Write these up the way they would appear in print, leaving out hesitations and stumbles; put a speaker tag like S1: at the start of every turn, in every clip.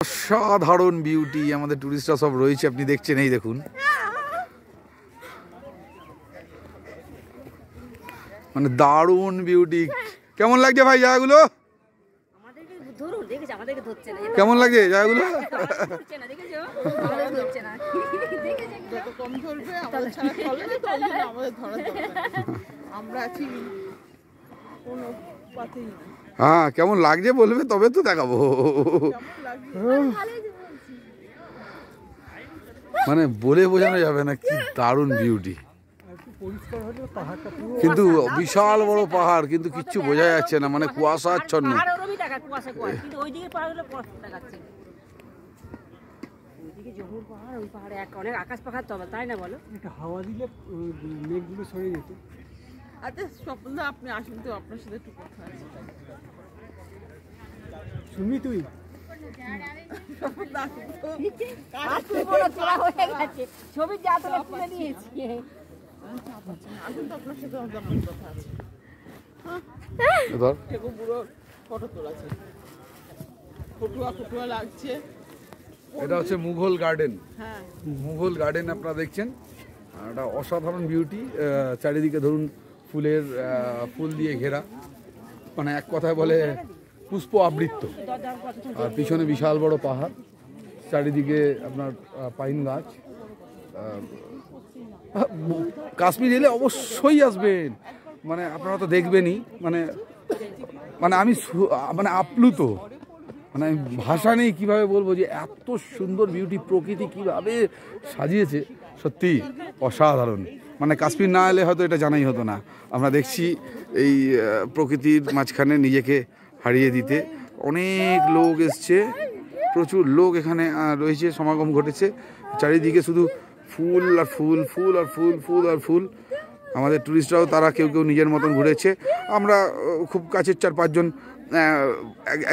S1: অসাধারণ বিউটি আমাদের টুরিস্টরা সব রয়েছে, আপনি দেখছেন, এই দেখুন, মানে দারুণ বিউটি। কেমন লাগছে ভাই জায়গাগুলো? কেমন লাগছে জায়গাগুলো? হ্যাঁ, কেমন লাগছে বলবে তবে তো দেখাবো। মানে বলে বোঝানো যাবে না কি দারুণ বিউটি। কিন্তু বিশাল বড় পাহাড়, কিন্তু কিচ্ছু বোঝা যাচ্ছে না, মানে কুয়াশা আচ্ছন্ন।
S2: আপনি আসুন তো, আপনার সাথে একটু কথা আছে। শুনবি তুই? ছবি যা তোলা তুলে নিয়েছি, আসুন তো, আপনার সাথে কথা আছে। বুড়ো ফটো তোলাছে, ফটুয়া লাগছে।
S1: এটা হচ্ছে মুঘল গার্ডেন। মুঘল গার্ডেন আপনারা দেখছেন, এটা অসাধারণ বিউটি। চারিদিকে ধরুন ফুল দিয়ে ঘেরা, মানে এক কথায় বলে পুষ্প আবৃত্ত। আর পিছনে বিশাল বড় পাহাড়, চারিদিকে আপনার পাইন গাছ। কাশ্মীর এলে অবশ্যই আসবেন, মানে আপনারা তো দেখবেনই, মানে আমি মানে আপ্লুত, মানে ভাষা নেই কীভাবে বলবো যে এত সুন্দর বিউটি, প্রকৃতি কীভাবে সাজিয়েছে, সত্যি অসাধারণ। মানে কাশ্মীর না এলে হয়তো এটা জানাই হতো না। আমরা দেখছি এই প্রকৃতির মাঝখানে নিজেকে হারিয়ে দিতে অনেক লোক এসছে, প্রচুর লোক এখানে রয়েছে, সমাগম ঘটেছে। চারিদিকে শুধু ফুল আর ফুল, ফুল আর ফুল, ফুল আর ফুল। আমাদের টুরিস্টরাও তারা কেউ কেউ নিজের মতন ঘুরেছে। আমরা খুব কাছের 4-5 জন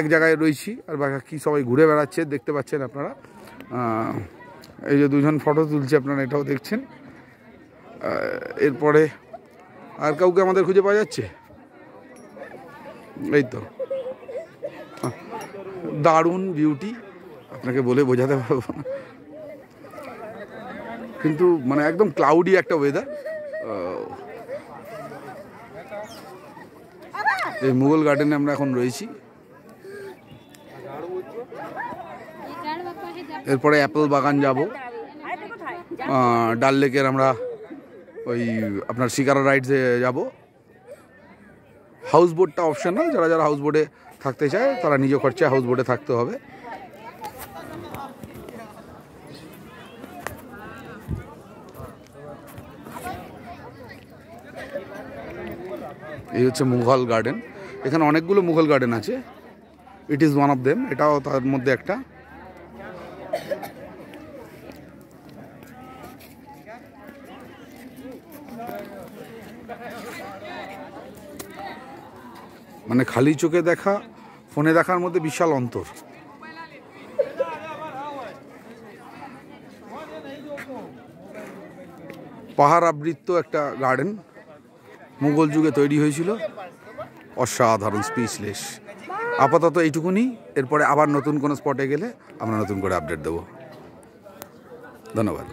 S1: এক জায়গায় রয়েছি, আর বাকি সবাই ঘুরে বেড়াচ্ছে, দেখতে পাচ্ছেন আপনারা। এই যে 2 জন ফটো তুলছে, আপনারা এটাও দেখছেন। এরপরে আর কাউকে আমাদের খুঁজে পাওয়া যাচ্ছে? এই তো দারুণ বিউটি, আপনাকে বলে বোঝাতে পারবো না। কিন্তু মানে একদম ক্লাউডি একটা ওয়েদার। এই মুঘল গার্ডেনে আমরা এখন রয়েছি। এরপরে অ্যাপেল বাগান যাব, ডাল লেকের আমরা ওই আপনার শিকারা রাইডসে যাব। হাউস বোটটা অপশনাল, যারা হাউস বোটে থাকতে চায় তারা নিজ খরচায় হাউস বোটে থাকতে হবে। এই হচ্ছে মুঘল গার্ডেন। এখানে অনেকগুলো মুঘল গার্ডেন আছে, it is one of them, এটাও তার মধ্যে একটা। মানে খালি চোখে দেখা, ফোনে দেখার মধ্যে বিশাল অন্তর। পাহাড় আবৃত্ত একটা গার্ডেন, মুঘল যুগে তৈরি হয়েছিল, অসাধারণ, স্পিচলেস। আপাতত এইটুকুনি, এরপরে আবার নতুন কোনো স্পটে গেলে আমরা নতুন করে আপডেট দেবো। ধন্যবাদ।